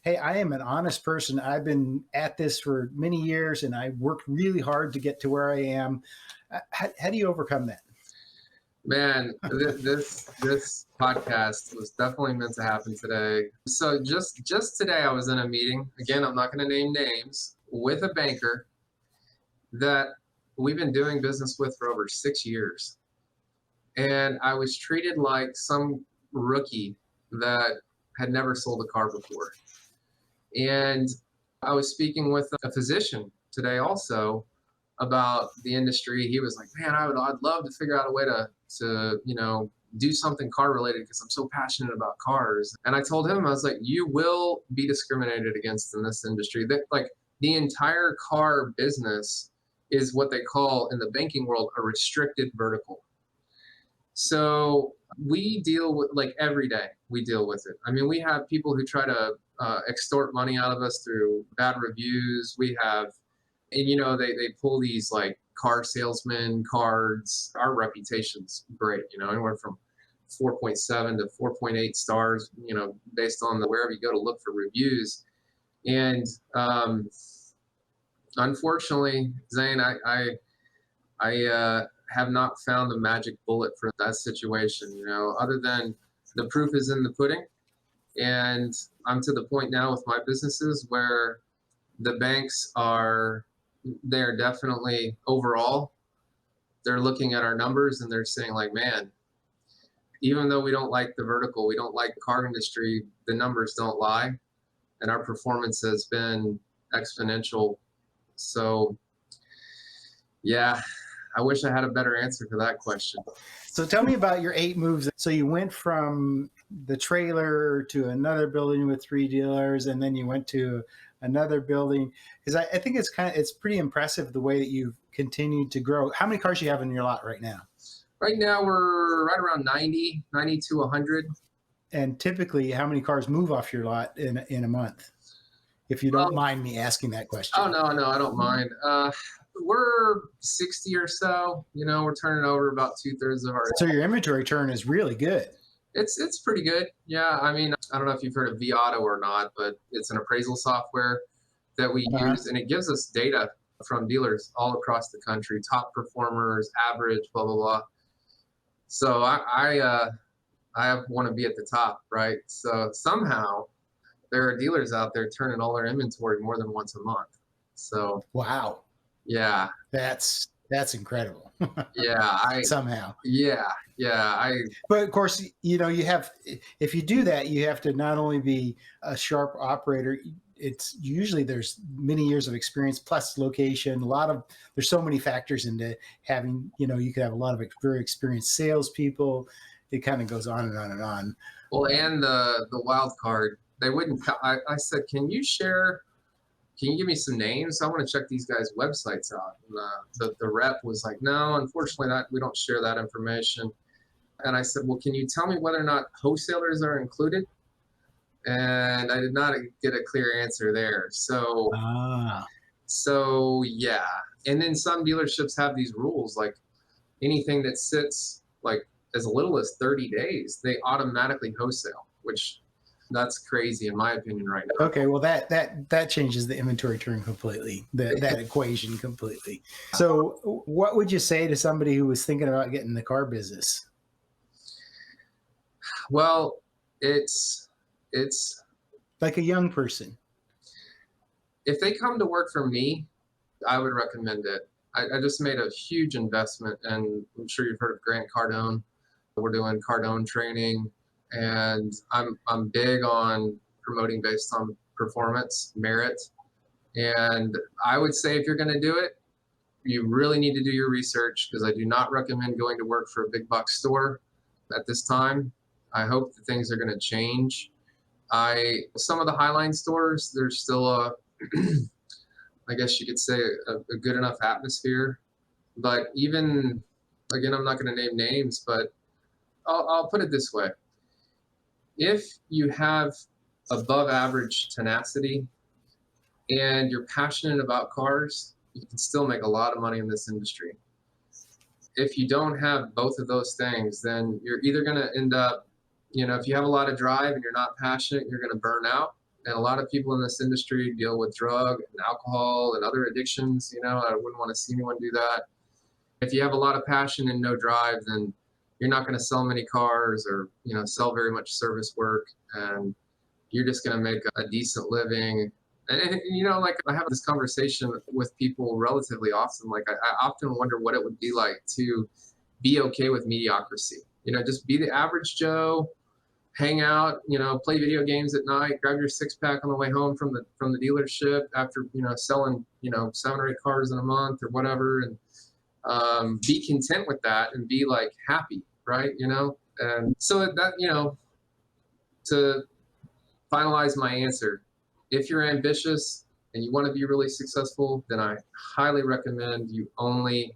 hey, I am an honest person. I've been at this for many years and I worked really hard to get to where I am. How do you overcome that? Man, this podcast was definitely meant to happen today. So just today, I was in a meeting. Again, I'm not going to name names, with a banker that we've been doing business with for over 6 years. And I was treated like some rookie that had never sold a car before. And I was speaking with a physician today also about the industry. He was like, man, I'd love to figure out a way to do something car related because I'm so passionate about cars. And I told him, I was like, you will be discriminated against in this industry. That like the entire car business is what they call in the banking world a restricted vertical. So we deal with like every day we deal with it. I mean, we have people who try to extort money out of us through bad reviews. We have, and they pull these like car salesman cards. Our reputation's great, anywhere from 4.7 to 4.8 stars, based on wherever you go to look for reviews. And unfortunately, Zane, I have not found the magic bullet for that situation, other than the proof is in the pudding. And I'm to the point now with my businesses where the banks they're definitely overall, they're looking at our numbers and they're saying like, man, even though we don't like the vertical, we don't like the car industry, the numbers don't lie. And our performance has been exponential. So yeah, I wish I had a better answer for that question. So tell me about your 8 moves. So you went from the trailer to another building with 3 dealers, and then you went to another building. Because I think it's pretty impressive the way that you've continued to grow. How many cars do you have in your lot right now? Right now we're right around 90 to 100. And typically, how many cars move off your lot in a month? If you don't mind me asking that question. Oh, no, I don't mind. We're 60 or so. We're turning over about 2/3 of our. So your inventory turn is really good. It's pretty good. Yeah, I mean, I don't know if you've heard of vAuto or not, but it's an appraisal software that we use, and it gives us data from dealers all across the country, top performers, average, blah blah blah. So I want to be at the top, right? So somehow there are dealers out there turning all their inventory more than once a month. So wow. Yeah. That's incredible. Yeah. Somehow. Yeah. But of course, if you do that, you have to not only be a sharp operator, it's usually there's many years of experience plus location. There's so many factors into having, you could have a lot of very experienced salespeople. It kind of goes on and on and on. Well, and the wild card, they wouldn't, I said, can you give me some names? I want to check these guys' websites out. And the rep was like, no, unfortunately, we don't share that information. And I said, well, can you tell me whether or not wholesalers are included? And I did not get a clear answer there. So yeah. And then some dealerships have these rules, like anything that sits like as little as 30 days, they automatically wholesale, which that's crazy in my opinion right now. Okay, well that changes the inventory turn completely, that equation completely. So what would you say to somebody who was thinking about getting in the car business? Well, it's like a young person. If they come to work for me, I would recommend it. I just made a huge investment, and I'm sure you've heard of Grant Cardone. We're doing Cardone training, and I'm big on promoting based on performance, merit. And I would say if you're going to do it, you really need to do your research, because I do not recommend going to work for a big box store at this time. I hope that things are going to change. Some of the Highline stores, there's still I guess you could say a good enough atmosphere. But even, again, I'm not going to name names, but I'll put it this way. If you have above average tenacity and you're passionate about cars, you can still make a lot of money in this industry. If you don't have both of those things, then you're either going to end up, if you have a lot of drive and you're not passionate, you're going to burn out. And a lot of people in this industry deal with drug and alcohol and other addictions. I wouldn't want to see anyone do that. If you have a lot of passion and no drive, then you're not going to sell many cars or, sell very much service work. And you're just going to make a decent living. And like I have this conversation with people relatively often. Like I often wonder what it would be like to be okay with mediocrity. Just be the average Joe, hang out, play video games at night, grab your 6-pack on the way home from the dealership after, selling, 7 or 8 cars in a month or whatever. And be content with that and be like happy, right? And so that, to finalize my answer, if you're ambitious and you want to be really successful, then I highly recommend you only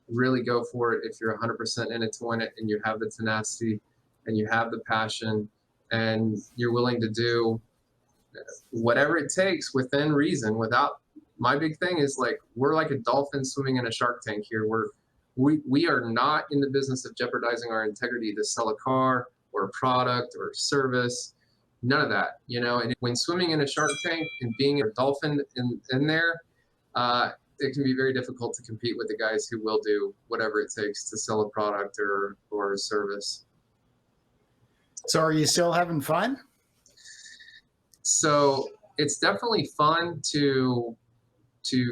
really go for it if you're 100% in it to win it, and you have the tenacity and you have the passion and you're willing to do whatever it takes within reason. Without, my big thing is, like, we're like a dolphin swimming in a shark tank here. We are not in the business of jeopardizing our integrity to sell a car or a product or a service. None of that, And when swimming in a shark tank and being a dolphin in there, it can be very difficult to compete with the guys who will do whatever it takes to sell a product or a service. So are you still having fun? So it's definitely fun to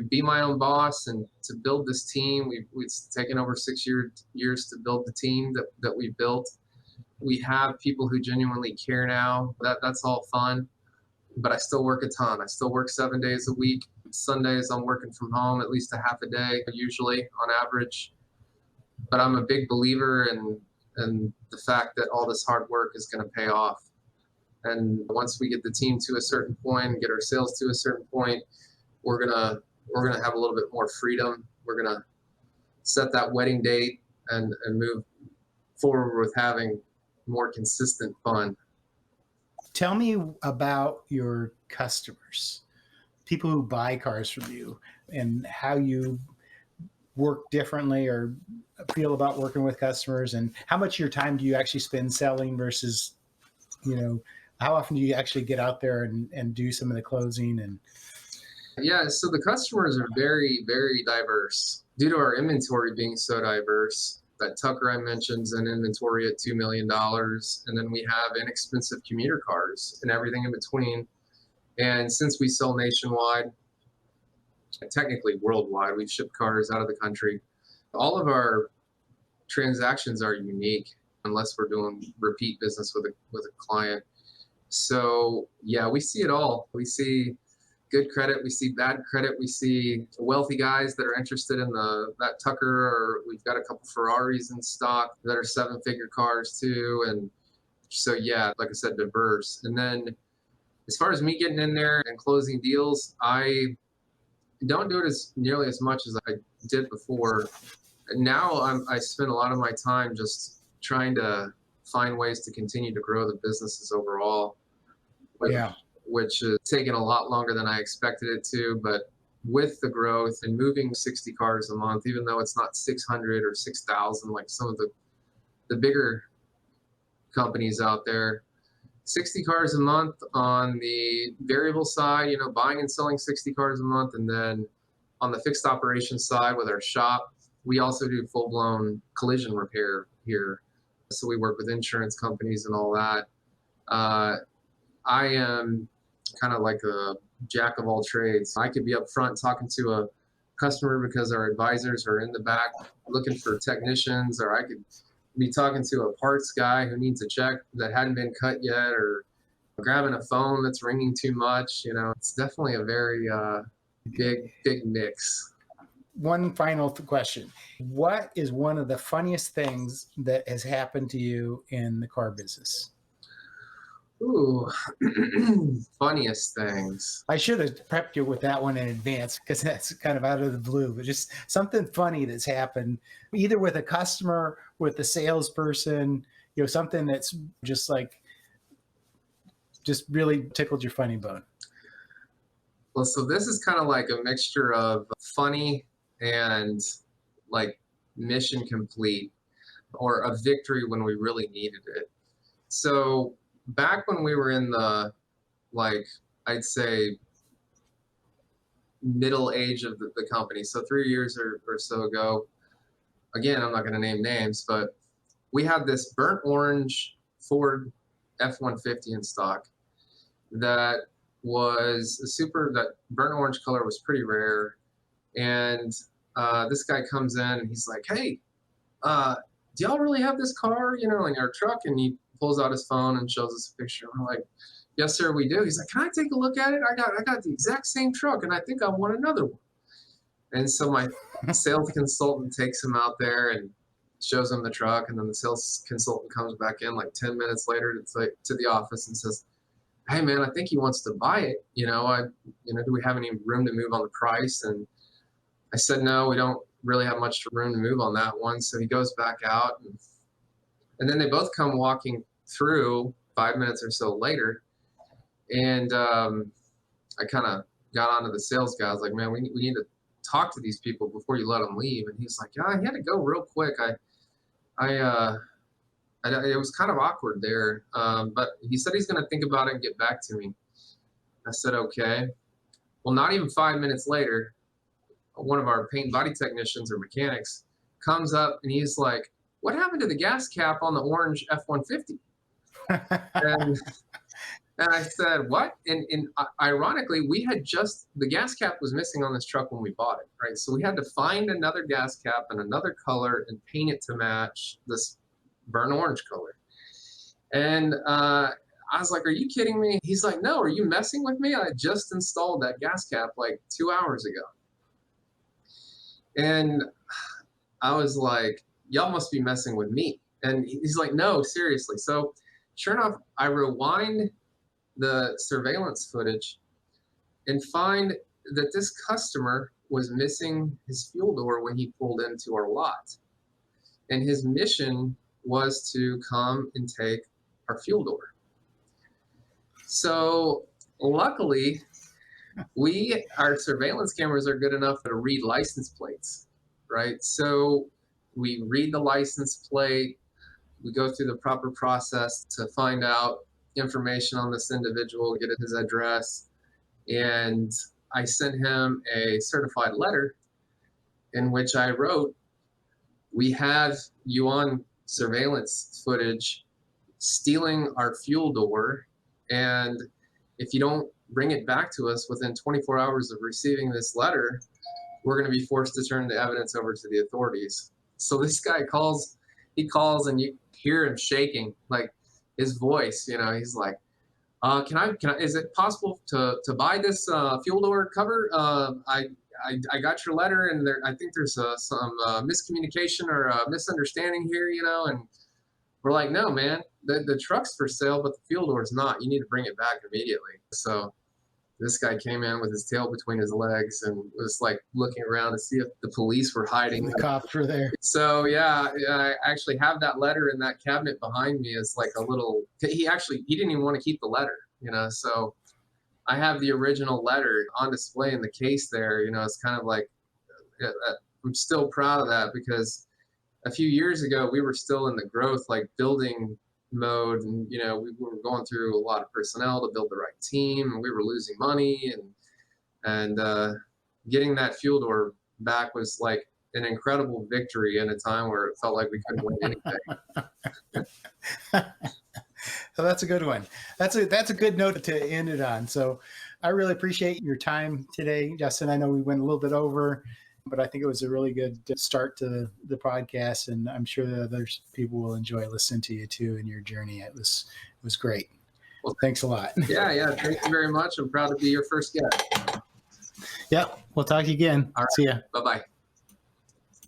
be my own boss and to build this team. We've taken over 6 years to build the team that we built. We have people who genuinely care now. That's all fun, but I still work a ton. I still work 7 days a week. Sundays I'm working from home at least a half a day, usually on average. But I'm a big believer in the fact that all this hard work is going to pay off. And once we get the team to a certain point and get our sales to a certain point, we're gonna have a little bit more freedom. We're gonna set that wedding date and move forward with having more consistent fun. Tell me about your customers, people who buy cars from you, and how you work differently or feel about working with customers, and how much of your time do you actually spend selling versus, how often do you actually get out there and do some of the closing? And Yeah, so the customers are very, very diverse due to our inventory being so diverse. That Tucker I mentioned is an inventory at $2 million. And then we have inexpensive commuter cars and everything in between. And since we sell nationwide, technically worldwide, we've shipped cars out of the country. All of our transactions are unique unless we're doing repeat business with a client. So yeah, we see it all. We see good credit, we see bad credit, we see wealthy guys that are interested in that Tucker, or we've got a couple Ferraris in stock that are 7-figure cars too. And so yeah, like I said, diverse. And then as far as me getting in there and closing deals, I don't do it nearly as much as I did before. Now I spend a lot of my time just trying to find ways to continue to grow the businesses overall. Which is taking a lot longer than I expected it to. But with the growth and moving 60 cars a month, even though it's not 600 or 6,000 like some of the bigger companies out there, 60 cars a month on the variable side, buying and selling 60 cars a month. And then on the fixed operations side with our shop, we also do full-blown collision repair here. So we work with insurance companies and all that. I am kind of like a jack of all trades. I could be up front talking to a customer because our advisors are in the back looking for technicians, or I could be talking to a parts guy who needs a check that hadn't been cut yet, or grabbing a phone that's ringing too much. It's definitely a very big mix. One final question. What is one of the funniest things that has happened to you in the car business? Ooh, funniest things. I should have prepped you with that one in advance because that's kind of out of the blue, but just something funny that's happened either with a customer, with a salesperson, something that's just really tickled your funny bone. Well, so this is kind of like a mixture of funny and like mission complete, or a victory when we really needed it. So back when we were in the, I'd say middle age of the company, so 3 years or so ago, again, I'm not going to name names, but we had this burnt orange Ford F-150 in stock that was that burnt orange color was pretty rare. And this guy comes in and he's like, "Hey, do y'all really have this car, in your truck?" And he pulls out his phone and shows us a picture. And we're like, "Yes, sir, we do." He's like, "Can I take a look at it? I got the exact same truck, and I think I want another one." And so my sales consultant takes him out there and shows him the truck, and then the sales consultant comes back in like 10 minutes later to the office and says, "Hey man, I think he wants to buy it. Do we have any room to move on the price?" And I said, "No, we don't really have much room to move on that one." So he goes back out, and then they both come walking through 5 minutes or so later. And I kind of got onto the sales guy. I was like, "Man, we need to talk to these people before you let them leave." And he's like, "Yeah, he had to go real quick. It was kind of awkward there, but he said he's going to think about it and get back to me." I said, "Okay." Well, not even 5 minutes later, one of our paint and body technicians or mechanics comes up and he's like, "What happened to the gas cap on the orange F-150?" And I said, "What?" And ironically, the gas cap was missing on this truck when we bought it, right? So we had to find another gas cap in another color and paint it to match this burnt orange color. And I was like, "Are you kidding me?" He's like, "No, are you messing with me? I just installed that gas cap like 2 hours ago." And I was like, "Y'all must be messing with me." And he's like, "No, seriously." So sure enough, I rewind the surveillance footage and find that this customer was missing his fuel door when he pulled into our lot. And his mission was to come and take our fuel door. So luckily, our surveillance cameras are good enough to read license plates, right? So we read the license plate, we go through the proper process to find out information on this individual, get his address, and I sent him a certified letter in which I wrote, "We have you on surveillance footage stealing our fuel door, and if you don't bring it back to us within 24 hours of receiving this letter, we're going to be forced to turn the evidence over to the authorities." So this guy calls and you hear him shaking, like his voice, he's like, can I, is it possible to buy this fuel door cover? I got your letter, and I think there's some miscommunication or misunderstanding here, and we're like, "No, man, the truck's for sale, but the fuel door is not. You need to bring it back immediately." So this guy came in with his tail between his legs and was like looking around to see if the police were hiding. The cops were there. So yeah, I actually have that letter in that cabinet behind me as like a little, he didn't even want to keep the letter, so I have the original letter on display in the case there. It's kind of like, I'm still proud of that because a few years ago, we were still in the growth, like building mode. And, we were going through a lot of personnel to build the right team, and we were losing money, and getting that fuel door back was like an incredible victory in a time where it felt like we couldn't win anything. So that's a good one. That's a good note to end it on. So I really appreciate your time today, Justin. I know we went a little bit over, but I think it was a really good start to the podcast, and I'm sure that other people will enjoy listening to you too in your journey. It was great. Well, thanks a lot. Yeah. Thank you very much. I'm proud to be your first guest. Yeah. We'll talk again. All right. See ya. Bye-bye.